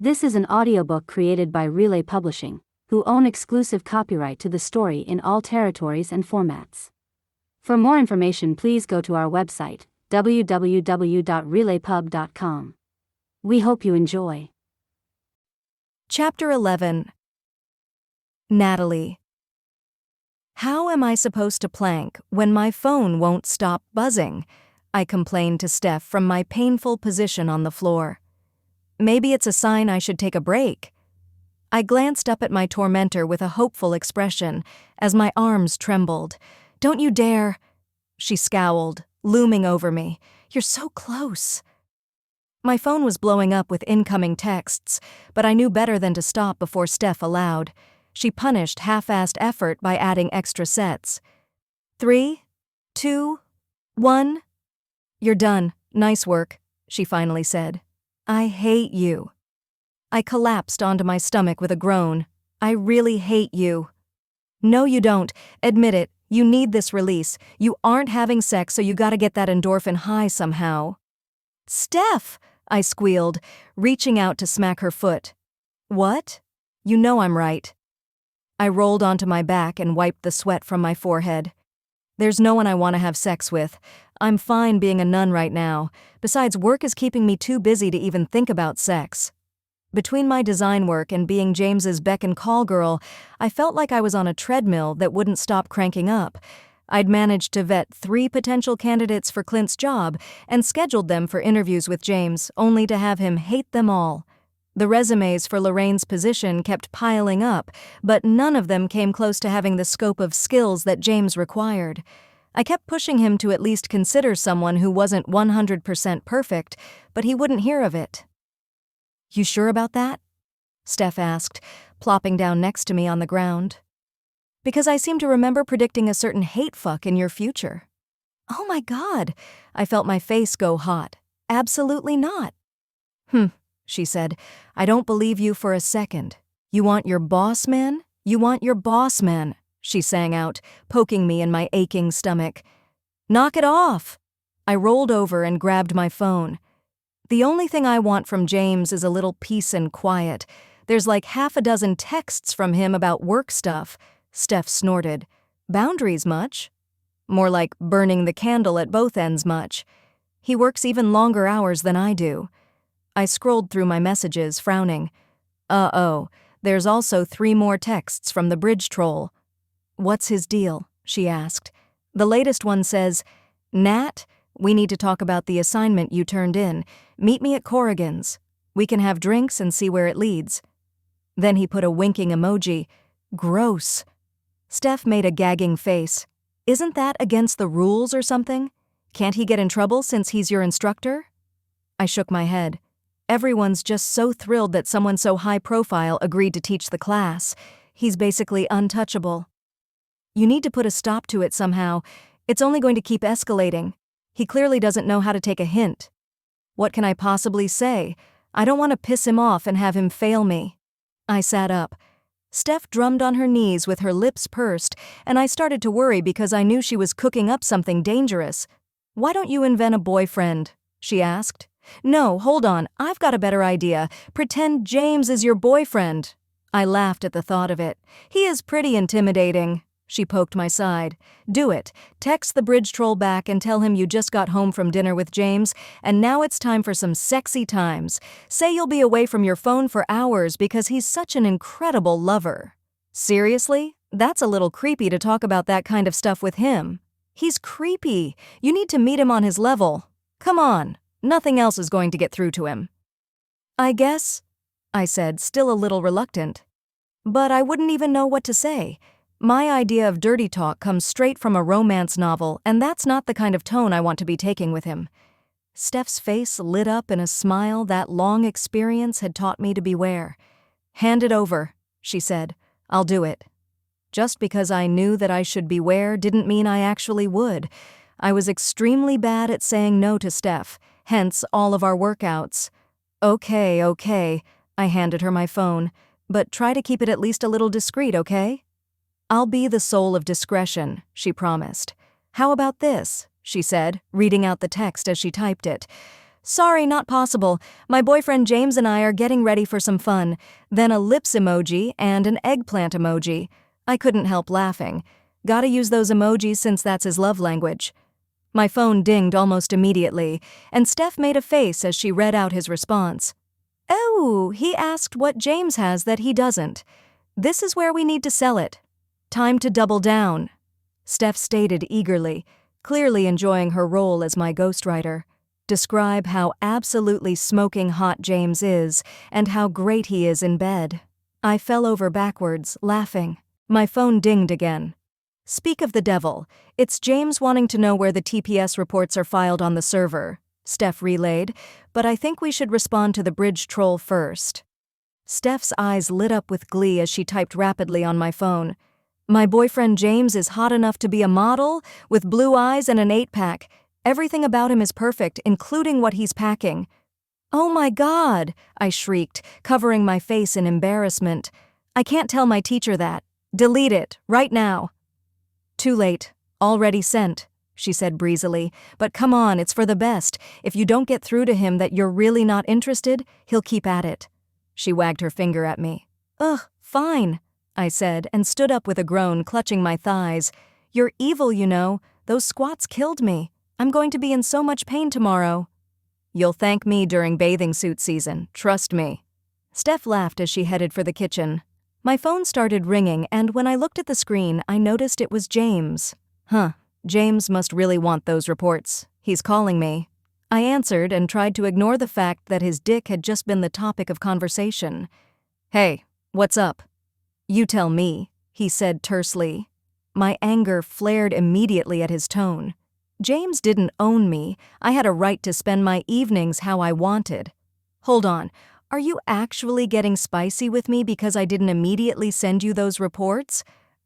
This is an audiobook created by Relay Publishing, who own exclusive copyright to the story in all territories and formats. For more information, please go to our website, www.relaypub.com. We hope you enjoy. Chapter 11. Natalie. How am I supposed to plank when my phone won't stop buzzing? I complained to Steph from my painful position on the floor. Maybe it's a sign I should take a break. I glanced up at my tormentor with a hopeful expression as my arms trembled. "Don't you dare!" She scowled, looming over me. "You're so close." My phone was blowing up with incoming texts, but I knew better than to stop before Steph allowed. She punished half-assed effort by adding extra sets. 3, 2, 1. "You're done. Nice work," she finally said. "I hate you." I collapsed onto my stomach with a groan. "I really hate you." "No, you don't. Admit it. You need this release. You aren't having sex, so you gotta get that endorphin high somehow." "Steph!" I squealed, reaching out to smack her foot. "What? You know I'm right." I rolled onto my back and wiped the sweat from my forehead. "There's no one I want to have sex with. I'm fine being a nun right now. Besides, work is keeping me too busy to even think about sex." Between my design work and being James's beck and call girl, I felt like I was on a treadmill that wouldn't stop cranking up. I'd managed to vet 3 potential candidates for Clint's job and scheduled them for interviews with James, only to have him hate them all. The resumes for Lorraine's position kept piling up, but none of them came close to having the scope of skills that James required. I kept pushing him to at least consider someone who wasn't 100% perfect, but he wouldn't hear of it. "You sure about that?" Steph asked, plopping down next to me on the ground. "Because I seem to remember predicting a certain hate fuck in your future." "Oh my God!" I felt my face go hot. "Absolutely not." She said. "I don't believe you for a second. You want your boss man? You want your boss man," she sang out, poking me in my aching stomach. "Knock it off!" I rolled over and grabbed my phone. "The only thing I want from James is a little peace and quiet. There's like half a dozen texts from him about work stuff." Steph snorted. "Boundaries much?" "More like burning the candle at both ends much. He works even longer hours than I do." I scrolled through my messages, frowning. "Uh-oh, there's also 3 more texts from the bridge troll." "What's his deal?" she asked. The latest one says, "Nat, we need to talk about the assignment you turned in. Meet me at Corrigan's. We can have drinks and see where it leads." Then he put a winking emoji. "Gross." Steph made a gagging face. "Isn't that against the rules or something? Can't he get in trouble since he's your instructor?" I shook my head. Everyone's just so thrilled that someone so high-profile agreed to teach the class. He's basically untouchable. "You need to put a stop to it somehow. It's only going to keep escalating. He clearly doesn't know how to take a hint." "What can I possibly say? I don't want to piss him off and have him fail me." I sat up. Steph drummed on her knees with her lips pursed, and I started to worry because I knew she was cooking up something dangerous. "Why don't you invent a boyfriend?" she asked. "No, hold on, I've got a better idea. Pretend James is your boyfriend." I laughed at the thought of it. "He is pretty intimidating." She poked my side. "Do it. Text the bridge troll back and tell him you just got home from dinner with James, and now it's time for some sexy times. Say you'll be away from your phone for hours because he's such an incredible lover." "Seriously? That's a little creepy to talk about that kind of stuff with him." "He's creepy. You need to meet him on his level. Come on. Nothing else is going to get through to him." "I guess," I said, still a little reluctant. "But I wouldn't even know what to say. My idea of dirty talk comes straight from a romance novel, and that's not the kind of tone I want to be taking with him." Steph's face lit up in a smile that long experience had taught me to beware. "Hand it over," she said. "I'll do it." Just because I knew that I should beware didn't mean I actually would. I was extremely bad at saying no to Steph, hence all of our workouts. Okay, I handed her my phone, "but try to keep it at least a little discreet, okay?" "I'll be the soul of discretion," she promised. "How about this?" she said, reading out the text as she typed it. Sorry, not possible. My boyfriend James and I are getting ready for some fun. Then a lips emoji and an eggplant emoji. I couldn't help laughing. Gotta use those emojis since that's his love language. My phone dinged almost immediately, and Steph made a face as she read out his response. Oh, he asked what James has that he doesn't. This is where we need to sell it. Time to double down. Steph stated eagerly, clearly enjoying her role as my ghostwriter. Describe how absolutely smoking hot James is and how great he is in bed. I fell over backwards, laughing. My phone dinged again. Speak of the devil, it's James wanting to know where the TPS reports are filed on the server, Steph relayed, but I think we should respond to the bridge troll first. Steph's eyes lit up with glee as she typed rapidly on my phone. My boyfriend James is hot enough to be a model, with blue eyes and an 8-pack. Everything about him is perfect, including what he's packing. Oh my God, I shrieked, covering my face in embarrassment. I can't tell my teacher that. Delete it, right now. Too late. Already sent, she said breezily. But come on, it's for the best. If you don't get through to him that you're really not interested, he'll keep at it. She wagged her finger at me. Ugh, fine, I said, and stood up with a groan, clutching my thighs. You're evil, you know. Those squats killed me. I'm going to be in so much pain tomorrow. You'll thank me during bathing suit season, trust me. Steph laughed as she headed for the kitchen. My phone started ringing, and when I looked at the screen, I noticed it was James. James must really want those reports. He's calling me. I answered and tried to ignore the fact that his dick had just been the topic of conversation. Hey, what's up? You tell me, he said tersely. My anger flared immediately at his tone. James didn't own me. I had a right to spend my evenings how I wanted. Hold on. Are you actually getting spicy with me because I didn't immediately send you those reports?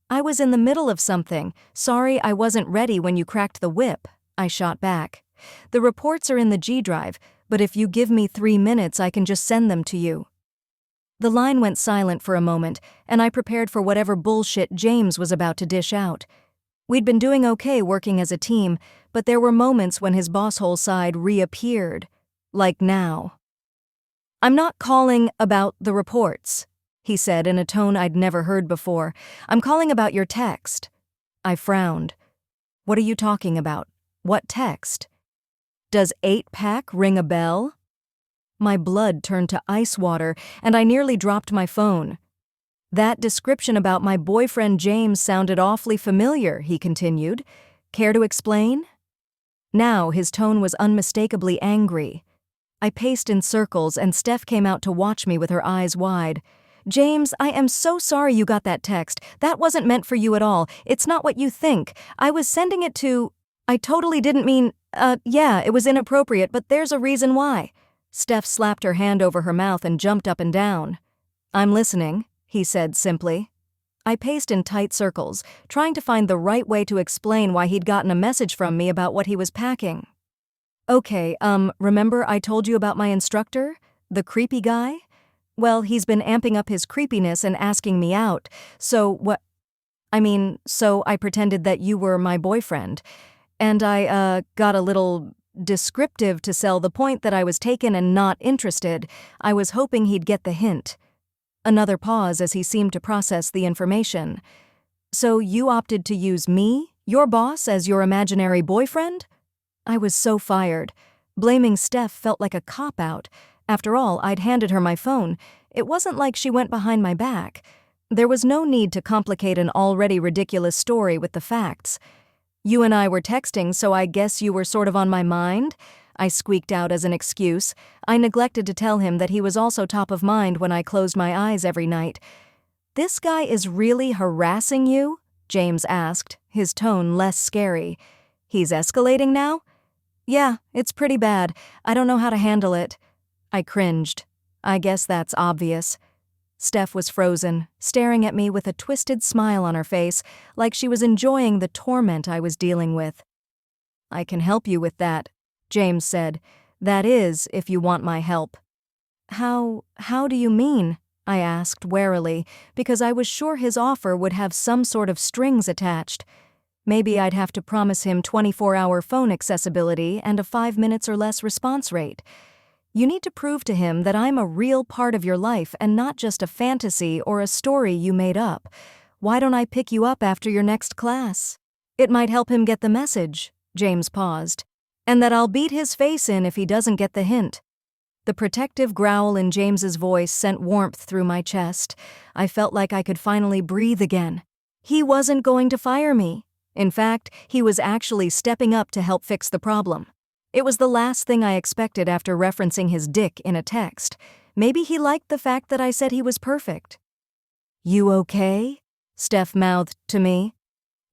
I was in the middle of something. Sorry I wasn't ready when you cracked the whip, I shot back. The reports are in the G drive, but if you give me 3 minutes, I can just send them to you. The line went silent for a moment, and I prepared for whatever bullshit James was about to dish out. We'd been doing okay working as a team, but there were moments when his Bosshole side reappeared. Like now. I'm not calling about the reports, he said in a tone I'd never heard before. I'm calling about your text. I frowned. What are you talking about? What text? Does 8-pack ring a bell? My blood turned to ice water, and I nearly dropped my phone. That description about my boyfriend James sounded awfully familiar, he continued. Care to explain? Now his tone was unmistakably angry. I paced in circles, and Steph came out to watch me with her eyes wide. James, I am so sorry you got that text. That wasn't meant for you at all. It's not what you think. I was sending it to... I totally didn't mean... yeah, it was inappropriate, but there's a reason why. Steph slapped her hand over her mouth and jumped up and down. I'm listening, he said simply. I paced in tight circles, trying to find the right way to explain why he'd gotten a message from me about what he was packing. Okay, remember I told you about my instructor? The creepy guy? Well, he's been amping up his creepiness and asking me out, so I pretended that you were my boyfriend. And I, got a little descriptive to sell the point that I was taken and not interested. I was hoping he'd get the hint. Another pause as he seemed to process the information. So you opted to use me, your boss, as your imaginary boyfriend? I was so fired. Blaming Steph felt like a cop-out. After all, I'd handed her my phone. It wasn't like she went behind my back. There was no need to complicate an already ridiculous story with the facts. You and I were texting, so I guess you were sort of on my mind? I squeaked out as an excuse. I neglected to tell him that he was also top of mind when I closed my eyes every night. This guy is really harassing you? James asked, his tone less scary. He's escalating now? Yeah, it's pretty bad. I don't know how to handle it. I cringed. I guess that's obvious. Steph was frozen, staring at me with a twisted smile on her face, like she was enjoying the torment I was dealing with. I can help you with that, James said. That is, if you want my help. How do you mean? I asked warily, because I was sure his offer would have some sort of strings attached. Maybe I'd have to promise him 24-hour phone accessibility and a 5 minutes or less response rate. You need to prove to him that I'm a real part of your life and not just a fantasy or a story you made up. Why don't I pick you up after your next class? It might help him get the message, James paused, and that I'll beat his face in if he doesn't get the hint. The protective growl in James's voice sent warmth through my chest. I felt like I could finally breathe again. He wasn't going to fire me. In fact, he was actually stepping up to help fix the problem. It was the last thing I expected after referencing his dick in a text. Maybe he liked the fact that I said he was perfect. "You okay?" Steph mouthed to me.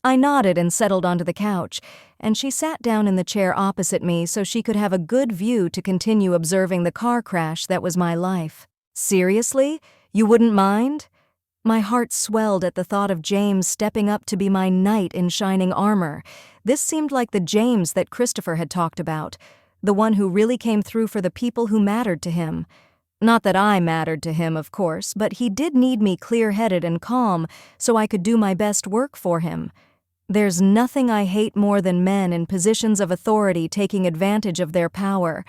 I nodded and settled onto the couch, and she sat down in the chair opposite me so she could have a good view to continue observing the car crash that was my life. "Seriously? You wouldn't mind?" My heart swelled at the thought of James stepping up to be my knight in shining armor. This seemed like the James that Christopher had talked about, the one who really came through for the people who mattered to him. Not that I mattered to him, of course, but he did need me clear-headed and calm so I could do my best work for him. There's nothing I hate more than men in positions of authority taking advantage of their power.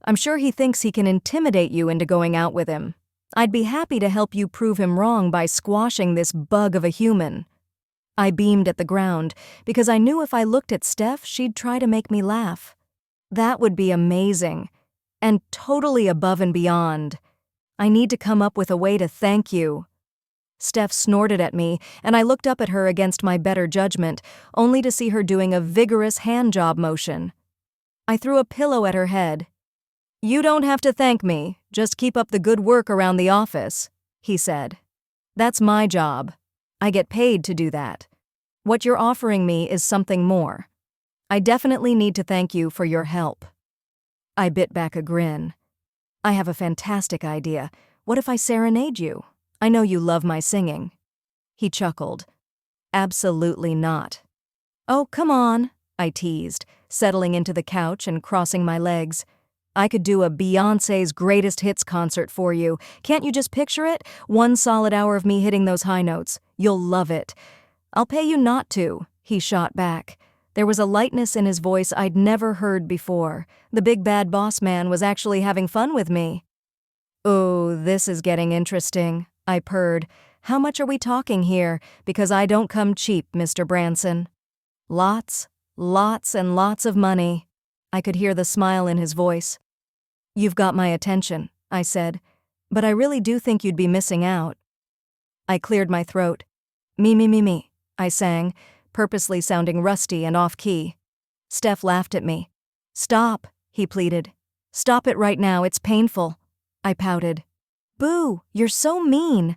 I'm sure he thinks he can intimidate you into going out with him. I'd be happy to help you prove him wrong by squashing this bug of a human. I beamed at the ground because I knew if I looked at Steph, she'd try to make me laugh. That would be amazing. And totally above and beyond. I need to come up with a way to thank you. Steph snorted at me, and I looked up at her against my better judgment, only to see her doing a vigorous handjob motion. I threw a pillow at her head. "You don't have to thank me, just keep up the good work around the office," he said. "That's my job. I get paid to do that. What you're offering me is something more. I definitely need to thank you for your help." I bit back a grin. "I have a fantastic idea. What if I serenade you? I know you love my singing." He chuckled. "Absolutely not." "Oh, come on," I teased, settling into the couch and crossing my legs. "I could do a Beyoncé's greatest hits concert for you. Can't you just picture it? 1 solid hour of me hitting those high notes. You'll love it." "I'll pay you not to," he shot back. There was a lightness in his voice I'd never heard before. The big bad boss man was actually having fun with me. "Oh, this is getting interesting," I purred. "How much are we talking here? Because I don't come cheap, Mr. Branson." "Lots, lots and lots of money." I could hear the smile in his voice. "You've got my attention," I said, "but I really do think you'd be missing out." I cleared my throat. Me, I sang, purposely sounding rusty and off-key. Steph laughed at me. "Stop," he pleaded. "Stop it right now, it's painful." I pouted. "Boo, you're so mean."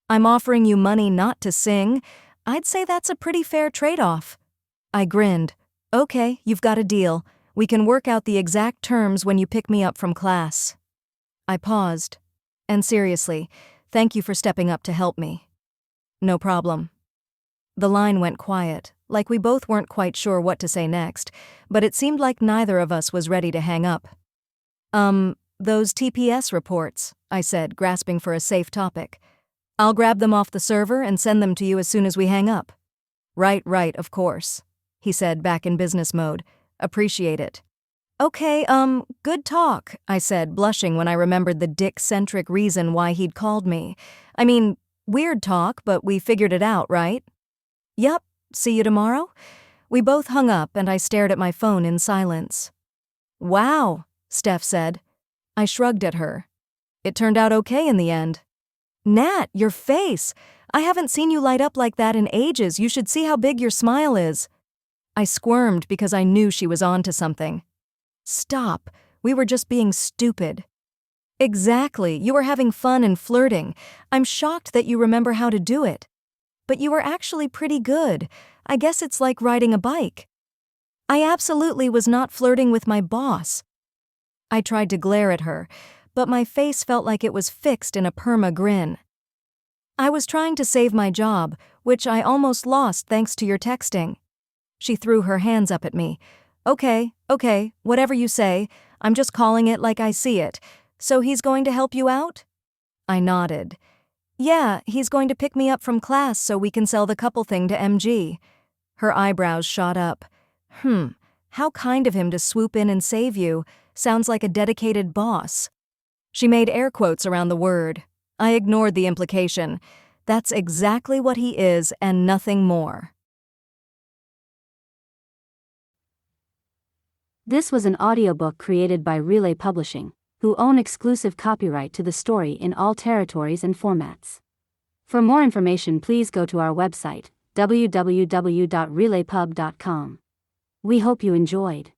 "I'm offering you money not to sing. I'd say that's a pretty fair trade-off." I grinned. "Okay, you've got a deal. We can work out the exact terms when you pick me up from class." I paused. "And seriously, thank you for stepping up to help me." "No problem." The line went quiet, like we both weren't quite sure what to say next, but it seemed like neither of us was ready to hang up. Those TPS reports," I said, grasping for a safe topic. "I'll grab them off the server and send them to you as soon as we hang up." Right, of course," he said, back in business mode. "Appreciate it." "Okay, good talk," I said, blushing when I remembered the dick-centric reason why he'd called me. I mean, weird talk, but we figured it out, right? "Yup, see you tomorrow?" We both hung up and I stared at my phone in silence. "Wow," Steph said. I shrugged at her. "It turned out okay in the end." "Nat, your face! I haven't seen you light up like that in ages. You should see how big your smile is." I squirmed because I knew she was on to something. "Stop. We were just being stupid." "Exactly. You were having fun and flirting. I'm shocked that you remember how to do it. But you were actually pretty good. I guess it's like riding a bike." "I absolutely was not flirting with my boss." I tried to glare at her, but my face felt like it was fixed in a perma grin. "I was trying to save my job, which I almost lost thanks to your texting." She threw her hands up at me. Okay, whatever you say. I'm just calling it like I see it. So he's going to help you out?" I nodded. "Yeah, he's going to pick me up from class so we can sell the couple thing to MG." Her eyebrows shot up. How kind of him to swoop in and save you. Sounds like a dedicated boss. She made air quotes around the word. I ignored the implication. That's exactly what he is and nothing more. This was an audiobook created by Relay Publishing, who own exclusive copyright to the story in all territories and formats. For more information, please go to our website, www.relaypub.com. We hope you enjoyed.